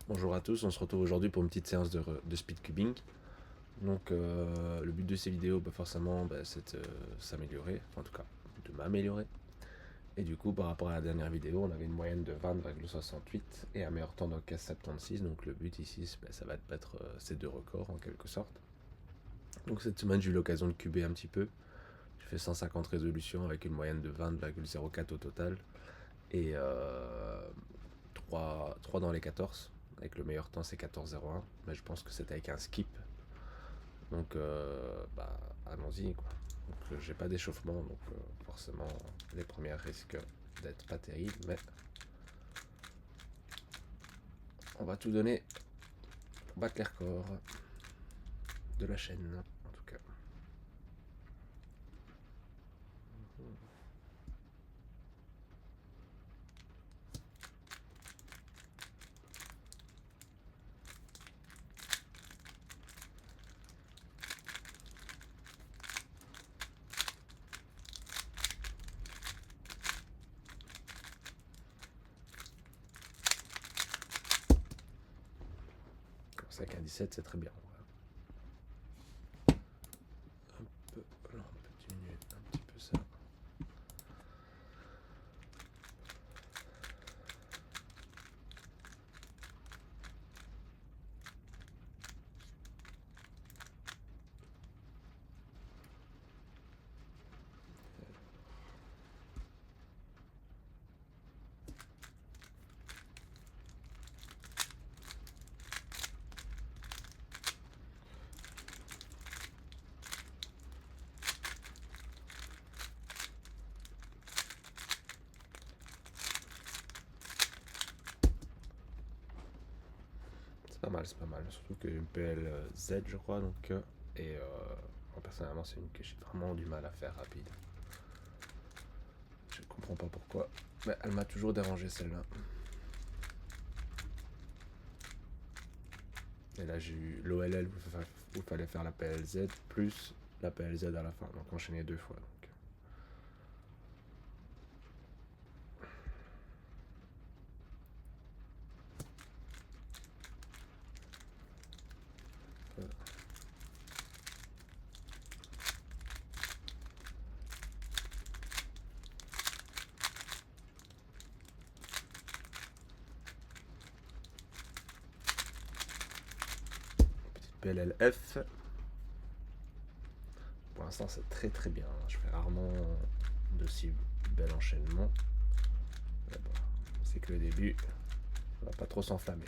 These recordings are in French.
Bonjour à tous, on se retrouve aujourd'hui pour une petite séance de speed cubing. Donc le but de ces vidéos, forcément, c'est de s'améliorer, enfin, en tout cas de m'améliorer. Et du coup, par rapport à la dernière vidéo, on avait une moyenne de 20,68 et un meilleur temps dans 15,76. Donc le but ici, ça va être de battre ces deux records en quelque sorte. Donc cette semaine, j'ai eu l'occasion de cuber un petit peu. J'ai fait 150 résolutions avec une moyenne de 20,04 au total. Et 3 dans les 14. Avec le meilleur temps, c'est 14,01. Mais je pense que c'était avec un skip. Donc, allons-y, quoi. Donc, j'ai pas d'échauffement, donc forcément, les premières risquent d'être pas terribles, mais on va tout donner pour battre les records de la chaîne, en tout cas. 5 à 17, c'est très bien. Hop, là, on peut diminuer un petit peu ça. C'est pas mal, c'est pas mal. Surtout qu'une PLZ, je crois, donc. Et moi, personnellement, c'est une que j'ai vraiment du mal à faire rapide. Je comprends pas pourquoi. Mais elle m'a toujours dérangé celle-là. Et là, j'ai eu l'OLL où il fallait faire la PLZ plus la PLZ à la fin. Donc enchaîner deux fois. Donc. Petite PLLF. Pour l'instant, c'est très très bien. Je fais rarement de si bel enchaînement. Mais bon, c'est que le début. On va pas trop s'enflammer.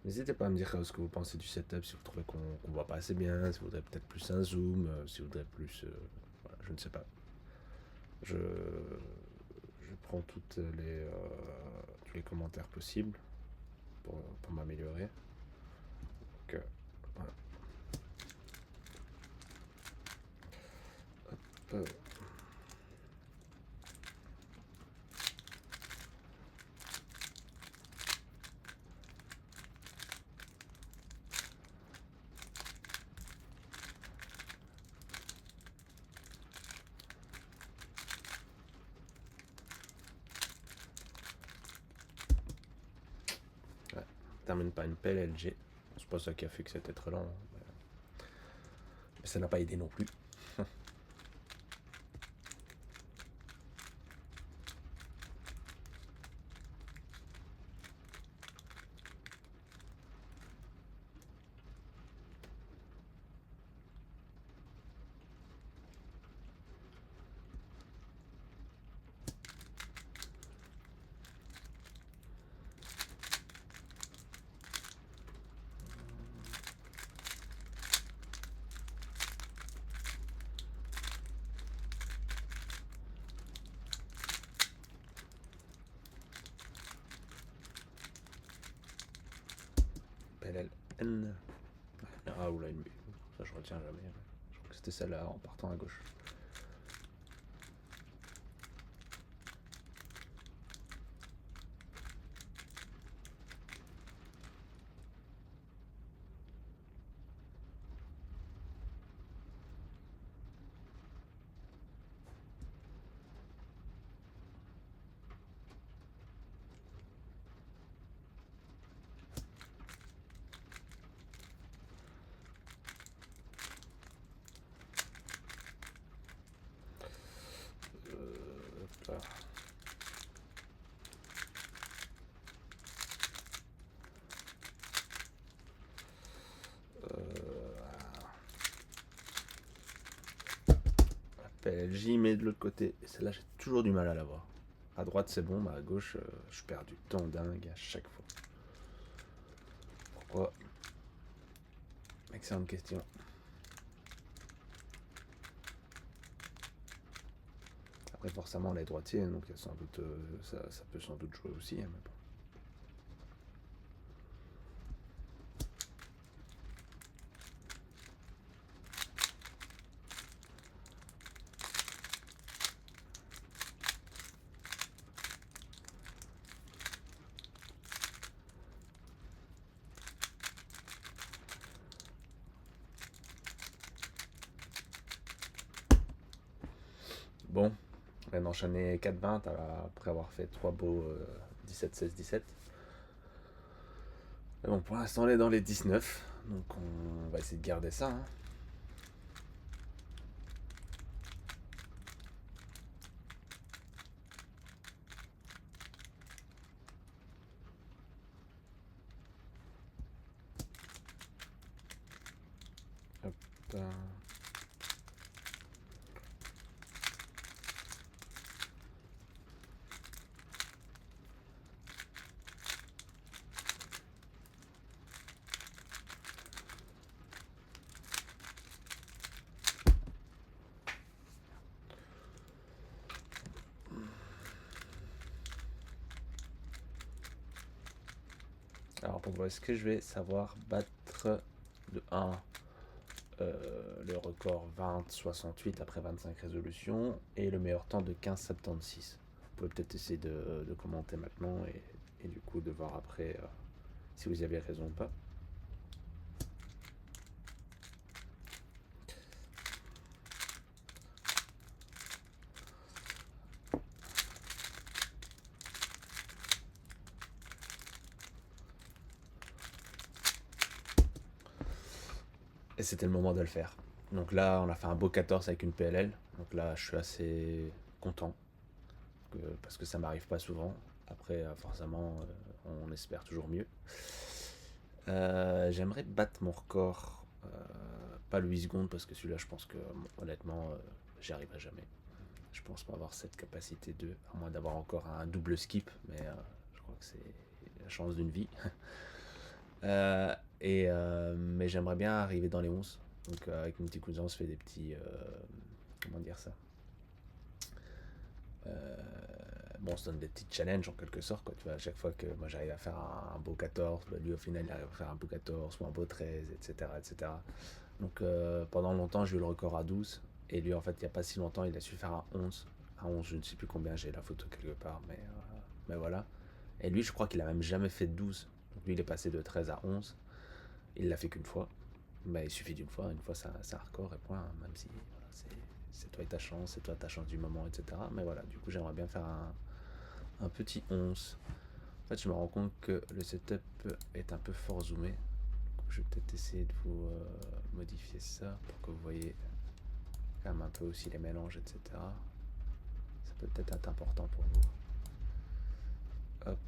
N'hésitez pas à me dire ce que vous pensez du setup, si vous trouvez qu'on voit pas assez bien, si vous voudrez peut-être plus un zoom, si vous voudrez plus. Voilà, je ne sais pas. Je prends tous les commentaires possibles pour m'améliorer. Donc, voilà. Hop. Ouais. Termine par une pelle LG. C'est pas ça qui a fait que c'était très lent. Hein, mais ça n'a pas aidé non plus. PLLN. Ah, oula, une B. Ça, je retiens jamais. Je crois que c'était celle-là en partant à gauche. La PLJ, mais de l'autre côté. Et celle-là, j'ai toujours du mal à la voir. À droite, c'est bon, mais à gauche, je perds du temps dingue à chaque fois. Pourquoi? Excellente question. Après, forcément, on est droitier, donc sans doute, ça peut sans doute jouer aussi. Mais bon. Bon, on vient d'enchaîner 4-20 après avoir fait 3 beaux 17-16-17. Mais bon, pour l'instant, on est dans les 19, donc on va essayer de garder ça. Hein. Hop. Alors, pour voir, est-ce que je vais savoir battre de 1 le record 20-68 après 25 résolutions et le meilleur temps de 15-76. Vous pouvez peut-être essayer de commenter maintenant et du coup de voir après si vous y avez raison ou pas. Et c'était le moment de le faire. Donc là, on a fait un beau 14 avec une PLL. Donc là, je suis assez content. Parce que ça m'arrive pas souvent. Après, forcément, on espère toujours mieux. J'aimerais battre mon record. Pas le 8 secondes, parce que celui-là, je pense que, honnêtement, j'y arriverai jamais. Je pense pas avoir cette capacité de. À moins d'avoir encore un double skip, mais je crois que c'est la chance d'une vie. Mais j'aimerais bien arriver dans les 11. Donc avec mon petit cousin, on se fait des petits. Comment dire ça? Bon, on se donne des petits challenges en quelque sorte. Quoi. Tu vois, à chaque fois que moi j'arrive à faire un beau 14, bah, lui au final il arrive à faire un beau 14 ou un beau 13, etc. etc. Donc pendant longtemps j'ai eu le record à 12. Et lui en fait il n'y a pas si longtemps il a su faire un 11. Un 11, je ne sais plus combien, j'ai la photo quelque part, mais voilà. Et lui je crois qu'il a même jamais fait de 12. Donc lui il est passé de 13 à 11. Il l'a fait qu'une fois. Mais il suffit d'une fois c'est un record et point. Hein, même si voilà, c'est toi et ta chance, c'est toi ta chance du moment, etc. Mais voilà, du coup j'aimerais bien faire un petit 11. En fait je me rends compte que le setup est un peu fort zoomé. Donc, je vais peut-être essayer de vous modifier ça pour que vous voyez quand même un peu aussi les mélanges, etc. Ça peut peut-être être important pour vous. Hop.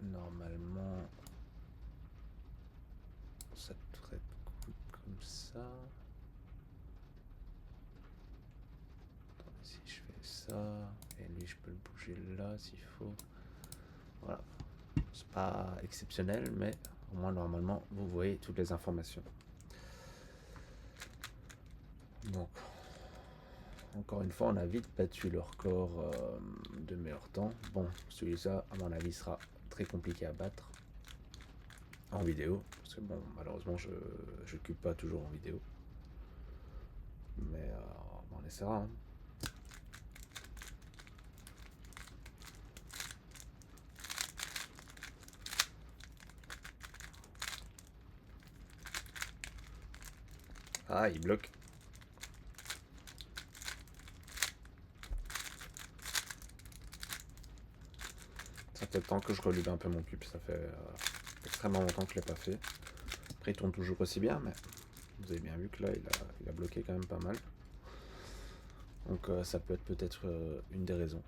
Normalement, ça devrait être comme ça. Attendez, si je fais ça, et lui je peux le bouger là s'il faut. Voilà. C'est pas exceptionnel, mais au moins normalement vous voyez toutes les informations. Donc, encore une fois, on a vite battu le record de meilleur temps. Bon, celui-là, à mon avis, sera très compliqué à battre en vidéo. Parce que bon, malheureusement, je n'occupe pas toujours en vidéo. Mais on essaiera. Hein. Ah, il bloque. Ça fait temps que je relève un peu mon cube. Ça fait extrêmement longtemps que je ne l'ai pas fait. Après, il tourne toujours aussi bien, mais vous avez bien vu que là, il a bloqué quand même pas mal. Donc ça peut être peut-être une des raisons.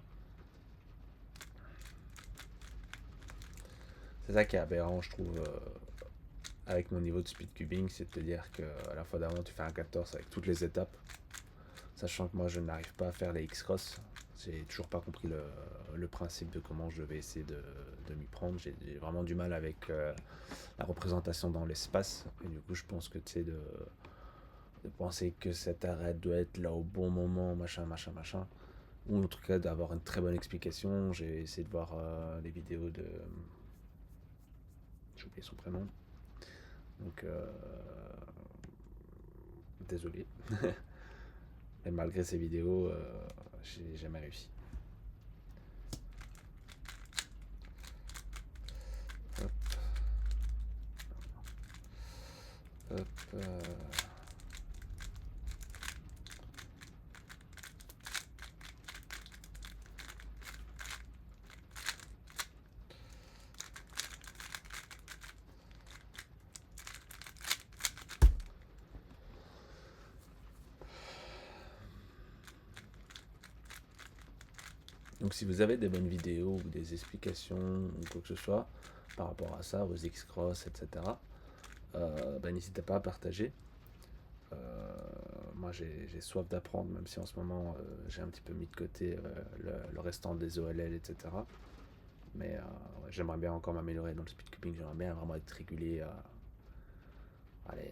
C'est ça qui est aberrant, je trouve, avec mon niveau de speedcubing, c'est-à-dire qu'à la fois d'avant, tu fais un 14 avec toutes les étapes, sachant que moi, je n'arrive pas à faire les X-Cross. J'ai toujours pas compris le principe de comment je vais essayer de m'y prendre. J'ai vraiment du mal avec la représentation dans l'espace. Et du coup, je pense que tu sais, de penser que cet arrêt doit être là au bon moment, machin, machin, machin. Ou en tout cas d'avoir une très bonne explication. J'ai essayé de voir des vidéos de... J'ai oublié son prénom. Donc, désolé. Et malgré ces vidéos, j'ai jamais réussi. Hop, hop, Donc si vous avez des bonnes vidéos ou des explications ou quoi que ce soit par rapport à ça, aux X-Cross, etc., n'hésitez pas à partager. Moi j'ai soif d'apprendre, même si en ce moment j'ai un petit peu mis de côté le restant des OLL, etc. Mais ouais, j'aimerais bien encore m'améliorer dans le speedcubing, j'aimerais bien vraiment être régulier. Allez,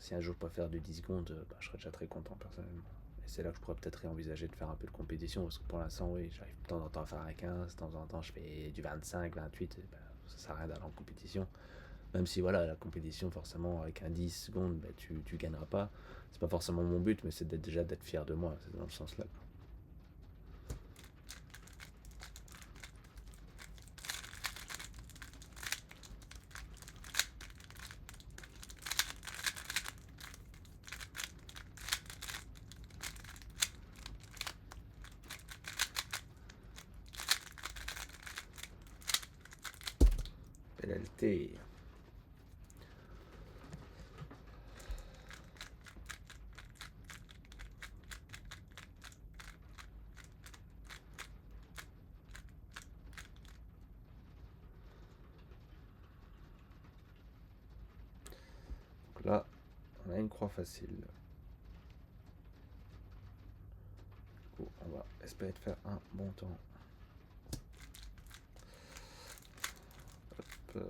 si un jour je peux faire de 10 secondes, je serais déjà très content personnellement. Et c'est là que je pourrais peut-être réenvisager de faire un peu de compétition, parce que pour l'instant, oui, j'arrive de temps en temps à faire un 15, de temps en temps je fais du 25, 28, et ça sert à rien d'aller en compétition. Même si voilà, la compétition, forcément, avec un 10 secondes, tu gagneras pas. C'est pas forcément mon but, mais c'est déjà d'être fier de moi, c'est dans le sens là. Pénalité. Donc là, on a une croix facile. Du coup, on va espérer de faire un bon temps. Hop,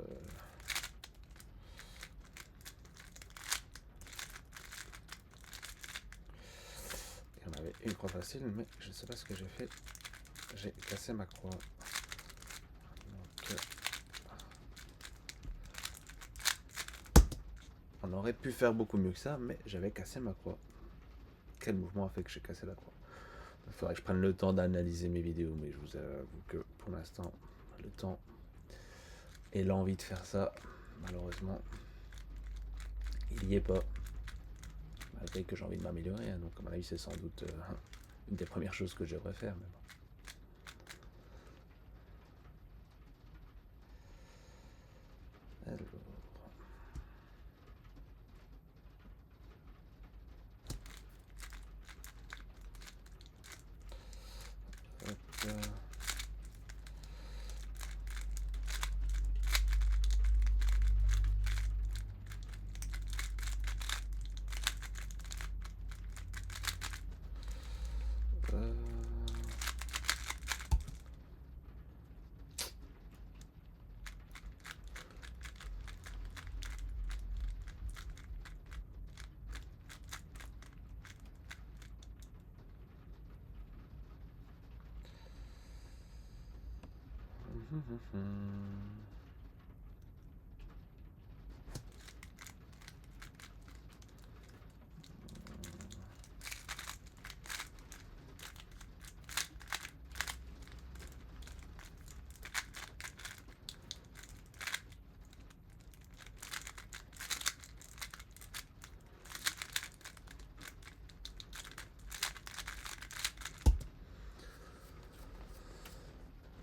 et on avait une croix facile, mais je ne sais pas ce que j'ai fait. J'ai cassé ma croix. Donc, on aurait pu faire beaucoup mieux que ça, mais j'avais cassé ma croix. Quel mouvement a fait que j'ai cassé la croix? Il faudrait que je prenne le temps d'analyser mes vidéos, mais je vous avoue que pour l'instant, le temps et l'envie de faire ça, malheureusement, il n'y est pas. Malgré que j'ai envie de m'améliorer, hein, donc à mon avis c'est sans doute une des premières choses que je devrais faire. Mais bon. Alors. Hop.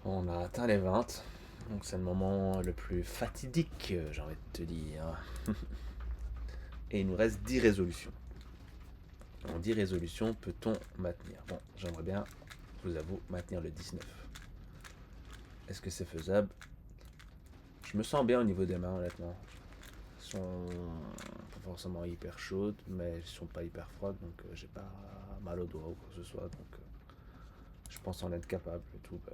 On a atteint les 20, donc c'est le moment le plus fatidique, j'ai envie de te dire. Et il nous reste 10 résolutions. On dit résolution, peut-on maintenir? Bon, j'aimerais bien, je vous avoue, maintenir le 19. Est-ce que c'est faisable? Je me sens bien au niveau des mains, honnêtement. Elles sont pas forcément hyper chaudes, mais elles sont pas hyper froides, donc j'ai pas mal au doigt ou quoi que ce soit. Donc je pense en être capable. Et tout, bah,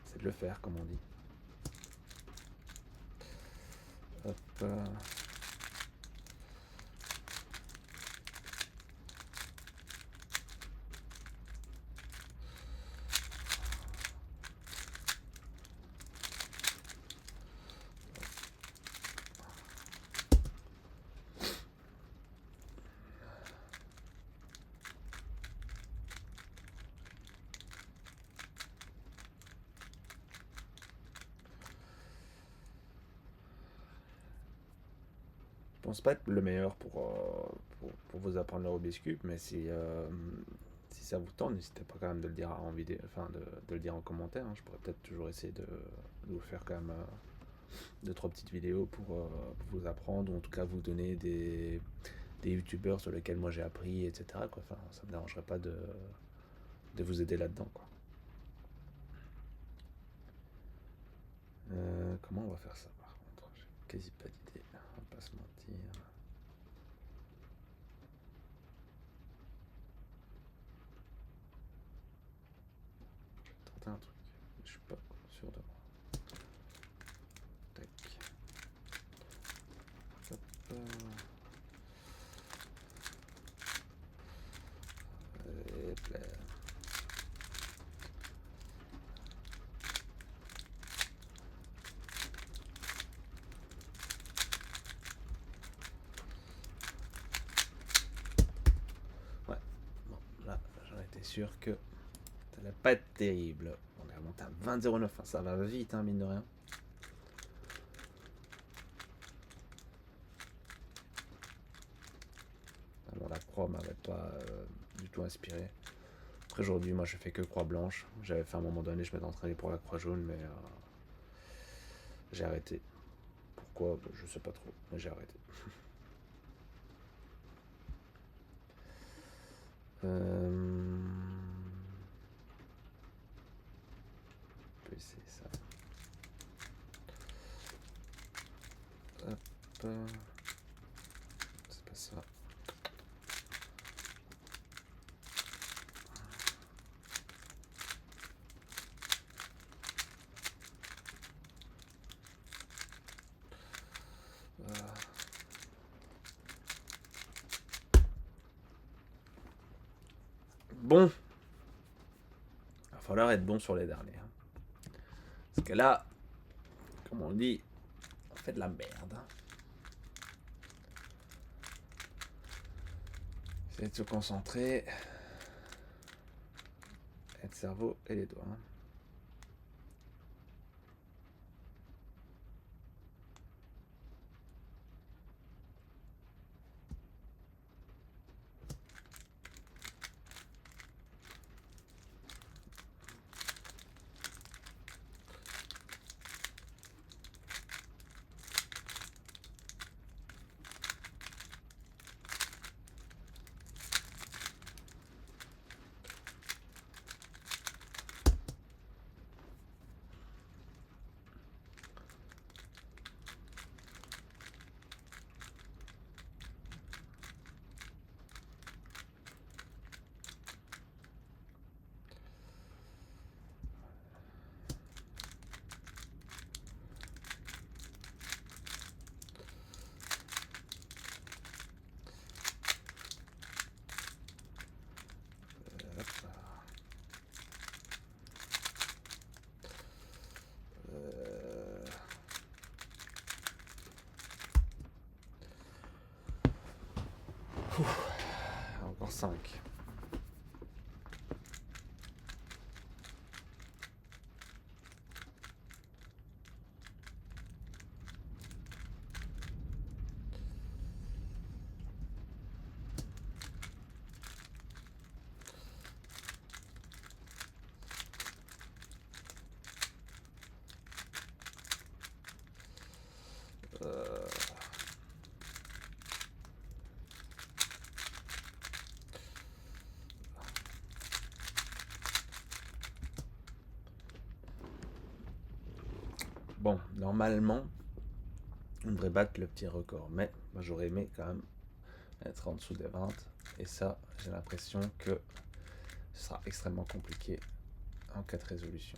c'est de le faire, comme on dit. Hop. Je pense pas être le meilleur pour vous apprendre le Rubik's Cube, mais si ça vous tente, n'hésitez pas quand même de le dire en vidéo, enfin de le dire en commentaire. Hein. Je pourrais peut-être toujours essayer de vous faire quand même 2-3 petites vidéos pour vous apprendre, ou en tout cas vous donner des youtubeurs sur lesquels moi j'ai appris, etc. Quoi. Enfin, ça me dérangerait pas de vous aider là-dedans. Quoi. Comment on va faire ça par contre? J'ai quasi pas d'idée, on va pas se mentir. Un truc, je suis pas sûr de moi. Tac. Hop. Hop là. Ouais, bon, là, j'en étais sûr que ça allait pas être terrible. On est remonté à 20,09, hein, ça va vite, hein, mine de rien. Bon, la croix m'avait pas du tout inspiré. Après, aujourd'hui, moi, je fais que croix blanche. J'avais fait à un moment donné, je m'étais entraîné pour la croix jaune, mais j'ai arrêté. Pourquoi? Je sais pas trop, mais j'ai arrêté. On peut essayer ça. Hop. C'est pas ça. Bon. Il va falloir être bon sur les derniers. Parce que là, comme on dit, on fait de la merde. Essayez de se concentrer. Et le cerveau et les doigts. Encore 5. Bon, normalement, on devrait battre le petit record. Mais moi, j'aurais aimé quand même être en dessous des 20. Et ça, j'ai l'impression que ce sera extrêmement compliqué en cas de résolution.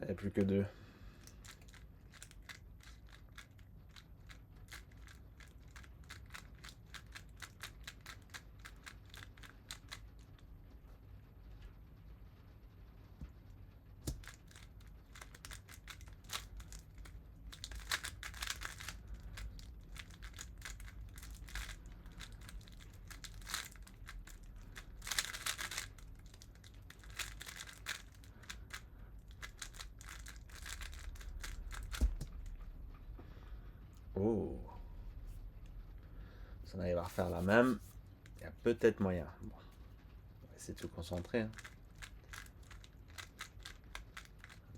Il n'y a plus que 2. Oh, si on arrive à refaire la même, il y a peut-être moyen. Bon, on va essayer de se concentrer.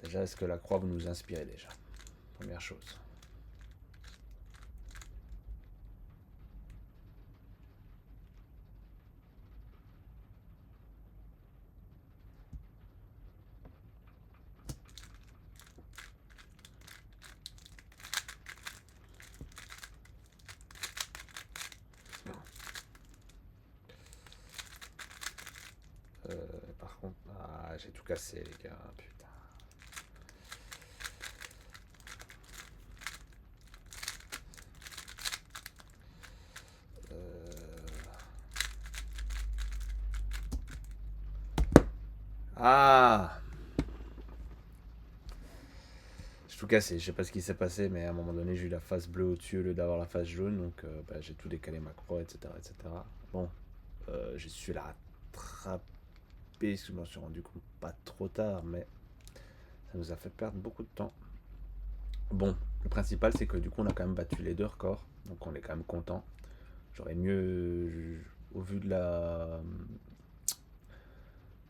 Déjà, est-ce que la croix vous nous inspirez déjà? Première chose. Par contre, j'ai tout cassé les gars, putain. Ah, j'ai tout cassé, je sais pas ce qui s'est passé, mais à un moment donné j'ai eu la face bleue au-dessus au lieu d'avoir la face jaune, donc j'ai tout décalé ma croix, etc. etc. Bon, j'ai su la rattraper, parce que je m'en suis rendu compte pas trop tard, mais ça nous a fait perdre beaucoup de temps. Bon, le principal c'est que du coup on a quand même battu les 2 records, donc on est quand même content. J'aurais mieux, au vu de la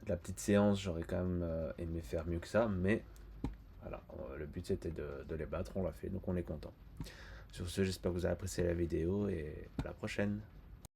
petite séance, j'aurais quand même aimé faire mieux que ça, mais voilà, le but c'était de les battre, on l'a fait, donc on est content. Sur ce, j'espère que vous avez apprécié la vidéo et à la prochaine.